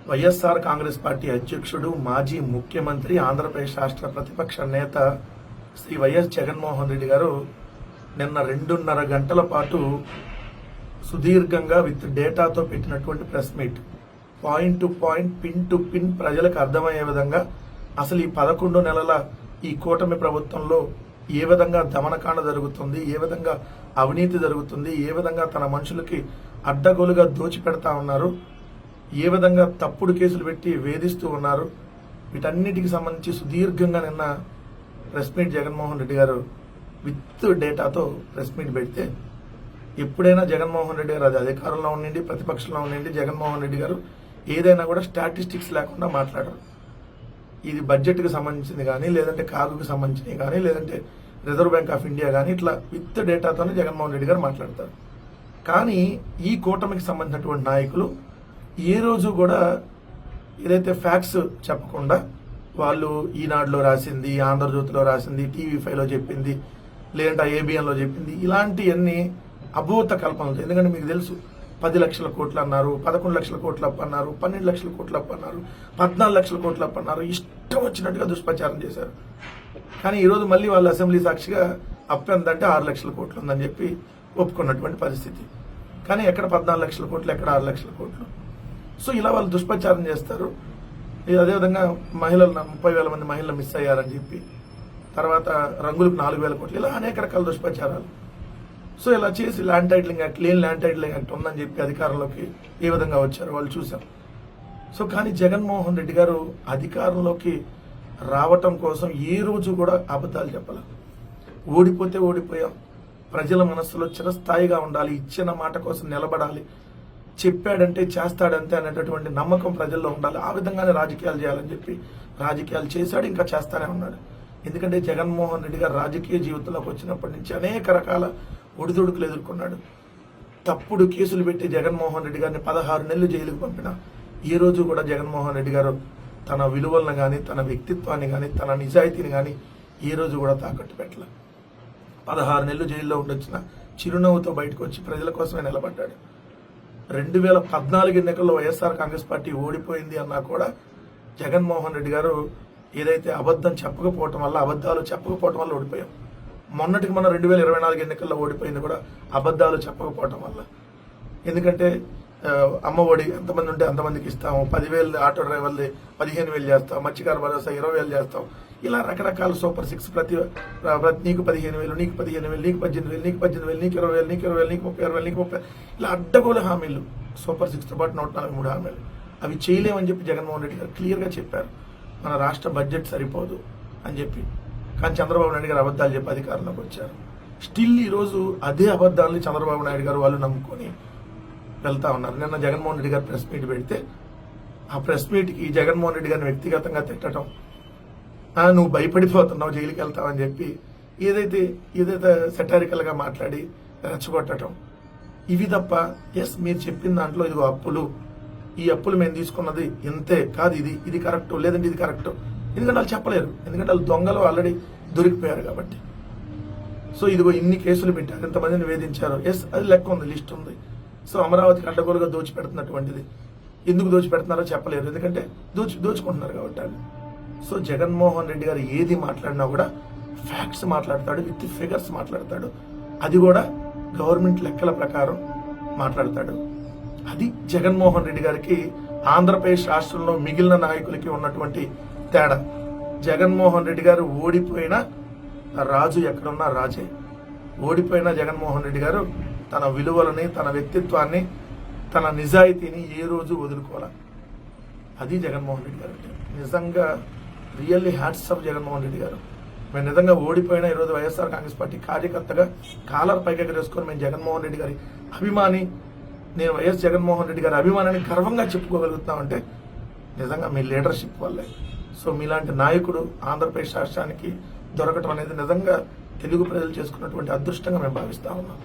YSR Congress party అధ్యక్షుడు, మాజీ ముఖ్యమంత్రి, ఆంధ్రప్రదేశ్ రాష్ట్ర ప్రతిపక్ష నేత శ్రీ వైఎస్ జగన్మోహన్ రెడ్డి గారు నిన్న 2.5 గంటల పాటు సుదీర్ఘంగా విత్ డేటాతో పెట్టినటువంటి press meet. Point to point, pin to pin ప్రజలకు అర్థమయ్యే విధంగా అసలు ఈ 11 నెలల ఈ కూటమి ప్రభుత్వంలో ఏ విధంగా దమనకాండ జరుగుతుంది, ఏ విధంగా అవినీతి జరుగుతుంది, ఏ విధంగా తన మనుషులకి అడ్డగోలుగా దోచిపెడతా ఉన్నారు, ఏ విధంగా తప్పుడు కేసులు పెట్టి వేధిస్తూ ఉన్నారు, వీటన్నిటికి సంబంధించి సుదీర్ఘంగా నిన్న ప్రెస్ మీట్ జగన్మోహన్ రెడ్డి గారు విత్ డేటాతో ప్రెస్ మీట్ పెడితే, ఎప్పుడైనా జగన్మోహన్ రెడ్డి గారు అది అధికారంలో ఉండండి, ప్రతిపక్షంలో ఉండండి, జగన్మోహన్ రెడ్డి గారు ఏదైనా కూడా స్టాటిస్టిక్స్ లేకుండా మాట్లాడరు. ఇది బడ్జెట్కి సంబంధించింది కానీ, లేదంటే కాగుకి సంబంధించినవి కానీ, లేదంటే రిజర్వ్ బ్యాంక్ ఆఫ్ ఇండియా కానీ, ఇట్లా విత్ డేటాతోనే జగన్మోహన్ రెడ్డి గారు మాట్లాడతారు. కానీ ఈ కూటమికి సంబంధించినటువంటి నాయకులు ఏ రోజు కూడా ఏదైతే ఫ్యాక్ట్స్ చెప్పకుండా వాళ్ళు ఈనాడులో రాసింది, ఆంధ్రజ్యోతిలో రాసింది, టీవీ5లో చెప్పింది, లేదంటే ఏబిఎన్లో చెప్పింది, ఇలాంటివన్నీ అభూత కల్పనలు. ఎందుకంటే మీకు తెలుసు, 10 లక్షల కోట్లు అన్నారు, 11 లక్షల కోట్లు అప్పు అన్నారు, 12 లక్షల కోట్లు అప్పు అన్నారు, 14 లక్షల కోట్లు అప్పు అన్నారు, ఇష్టం వచ్చినట్టుగా దుష్ప్రచారం చేశారు. కానీ ఈరోజు మళ్ళీ వాళ్ళు అసెంబ్లీ సాక్షిగా అప్పు ఎంతంటే 6 లక్షల కోట్లు ఉందని చెప్పి ఒప్పుకున్నటువంటి పరిస్థితి. కానీ ఎక్కడ 14 లక్షల కోట్లు, ఎక్కడ 6 లక్షల కోట్లు. సో ఇలా వాళ్ళు దుష్ప్రచారం చేస్తారు. అదేవిధంగా మహిళలు 30,000 మంది మహిళలు మిస్ అయ్యారని చెప్పి, తర్వాత రంగులకు 4,000 కోట్లు, ఇలా అనేక రకాల దుష్ప్రచారాలు. సో ఇలా చేసి ల్యాండ్ టైటిలింగ్ యాక్ట్, లేని ల్యాండ్ టైటిలింగ్ యాక్ట్ ఉందని చెప్పి అధికారంలోకి ఏ విధంగా వచ్చారో వాళ్ళు చూసాం. సో కానీ జగన్మోహన్ రెడ్డి గారు అధికారంలోకి రావటం కోసం ఏ రోజు కూడా అబద్ధాలు చెప్పాలి. ఓడిపోతే ఓడిపోయాం, ప్రజల మనస్సులో చిరస్థాయిగా ఉండాలి, ఇచ్చిన మాట కోసం నిలబడాలి, చెప్పాడంటే చేస్తాడంతే అనేటటువంటి నమ్మకం ప్రజల్లో ఉండాలి, ఆ విధంగానే రాజకీయాలు చేయాలని చెప్పి రాజకీయాలు చేశాడు, ఇంకా చేస్తానే ఉన్నాడు. ఎందుకంటే జగన్మోహన్ రెడ్డి గారు రాజకీయ జీవితంలోకి వచ్చినప్పటి నుంచి అనేక రకాల ఒడిదుడుకులు ఎదుర్కొన్నాడు. తప్పుడు కేసులు పెట్టి జగన్మోహన్ రెడ్డి గారిని 16 నెలలు జైలుకు పంపిన ఈ రోజు కూడా జగన్మోహన్ రెడ్డి గారు తన విలువలను కానీ, తన వ్యక్తిత్వాన్ని కానీ, తన నిజాయితీని కానీ ఏ రోజు కూడా తాకట్టు పెట్టలే. 16 నెలలు జైల్లో ఉండొచ్చిన చిరునవ్వుతో బయటకు వచ్చి ప్రజల కోసమే నిలబడ్డాడు. 2014 ఎన్నికల్లో వైఎస్ఆర్ కాంగ్రెస్ పార్టీ ఓడిపోయింది అన్నా కూడా జగన్మోహన్ రెడ్డి గారు ఏదైతే అబద్ధాలు చెప్పకపోవటం వల్ల ఓడిపోయాం. మొన్నటికి మన 2024 ఎన్నికల్లో ఓడిపోయింది కూడా అబద్ధాలు చెప్పకపోవటం వల్ల. ఎందుకంటే అమ్మ ఒడి ఎంతమంది ఉంటే అంతమందికి ఇస్తాము, 10,000 ఆటో డ్రైవర్లు 15,000 చేస్తాం, మత్స్యకార భరోసా 20,000 చేస్తాం, ఇలా రకరకాల సూపర్ 6 ప్రతి నీకు 15,000, నీకు 15,000, నీకు 18,000, నీకు 18,000, నీకు 20,000, నీకు 20,000, నీకు 30,000, నీకు 30,000, ఇలా అడ్డగోలు హామీలు, సూపర్ 6తో పాటు 143 హామీలు. అవి చేయలేమని చెప్పి జగన్మోహన్ రెడ్డి గారు క్లియర్గా చెప్పారు. మన రాష్ట్ర బడ్జెట్ సరిపోదు అని చెప్పి. కానీ చంద్రబాబు నాయుడు గారు అబద్ధాలు చెప్పి అధికారంలోకి వచ్చారు. స్టిల్ ఈరోజు అదే అబద్ధాలని చంద్రబాబు నాయుడు గారు వాళ్ళు నమ్ముకొని వెళ్తా ఉన్నారు. నిన్న జగన్మోహన్ రెడ్డి గారు ప్రెస్ మీట్ పెడితే ఆ ప్రెస్ మీట్కి జగన్మోహన్ రెడ్డి గారిని వ్యక్తిగతంగా తిట్టడం, నువ్వు భయపడిపోతున్నావు, జైలుకి వెళ్తావని చెప్పి ఏదైతే సెటారికల్గా మాట్లాడి రెచ్చగొట్టడం, ఇవి తప్ప ఎస్ మీరు చెప్పిన దాంట్లో ఇదిగో అప్పులు, ఈ అప్పులు మేము తీసుకున్నది ఇంతే కాదు, ఇది కరెక్ట్, లేదంటే ఇది కరెక్ట్. ఎందుకంటే వాళ్ళు చెప్పలేరు, ఎందుకంటే వాళ్ళు దొంగలు ఆల్రెడీ దొరికిపోయారు కాబట్టి. సో ఇదిగో ఇన్ని కేసులు పెట్టారు, ఇంతమందిని వేధించారు, ఎస్ అది లెక్క ఉంది, లిస్ట్ ఉంది. సో అమరావతికి అడ్డగోలుగా దోచిపెడుతున్నటువంటిది ఎందుకు దోచిపెడుతున్నారో చెప్పలేరు, ఎందుకంటే దోచుకుంటున్నారు కాబట్టి వాళ్ళు. సో జగన్మోహన్ రెడ్డి గారు ఏది మాట్లాడినా కూడా ఫ్యాక్ట్స్ మాట్లాడతాడు, విత్ ఫిగర్స్ మాట్లాడతాడు, అది కూడా గవర్నమెంట్ లెక్కల ప్రకారం మాట్లాడతాడు. అది జగన్మోహన్ రెడ్డి గారికి ఆంధ్రప్రదేశ్ రాష్ట్రంలో మిగిలిన నాయకులకి ఉన్నటువంటి తేడా. జగన్మోహన్ రెడ్డి గారు ఓడిపోయిన రాజు ఎక్కడున్నా రాజే. ఓడిపోయిన జగన్మోహన్ రెడ్డి గారు తన విలువలని, తన వ్యక్తిత్వాన్ని, తన నిజాయితీని ఏ రోజు వదులుకోవాలి. అది జగన్మోహన్ రెడ్డి గారు అంటే. నిజంగా really hats off Jaganmohan Reddy గారు. మేము నిజంగా ఓడిపోయినా ఈరోజు వైఎస్ఆర్ కాంగ్రెస్ పార్టీ కార్యకర్తగా కాలర్ పైకెగరేసుకొని మేము జగన్మోహన్ రెడ్డి గారి అభిమాని, నేను వైఎస్ జగన్మోహన్ రెడ్డి గారి అభిమానాన్ని గర్వంగా చెప్పుకోగలుగుతామంటే నిజంగా మీ లీడర్షిప్ వల్లే. సో మీలాంటి నాయకుడు ఆంధ్రప్రదేశ్ రాష్ట్రానికి దొరకటం అనేది నిజంగా తెలుగు ప్రజలు చేసుకున్నటువంటి అదృష్టంగా మేము భావిస్తా ఉన్నాం.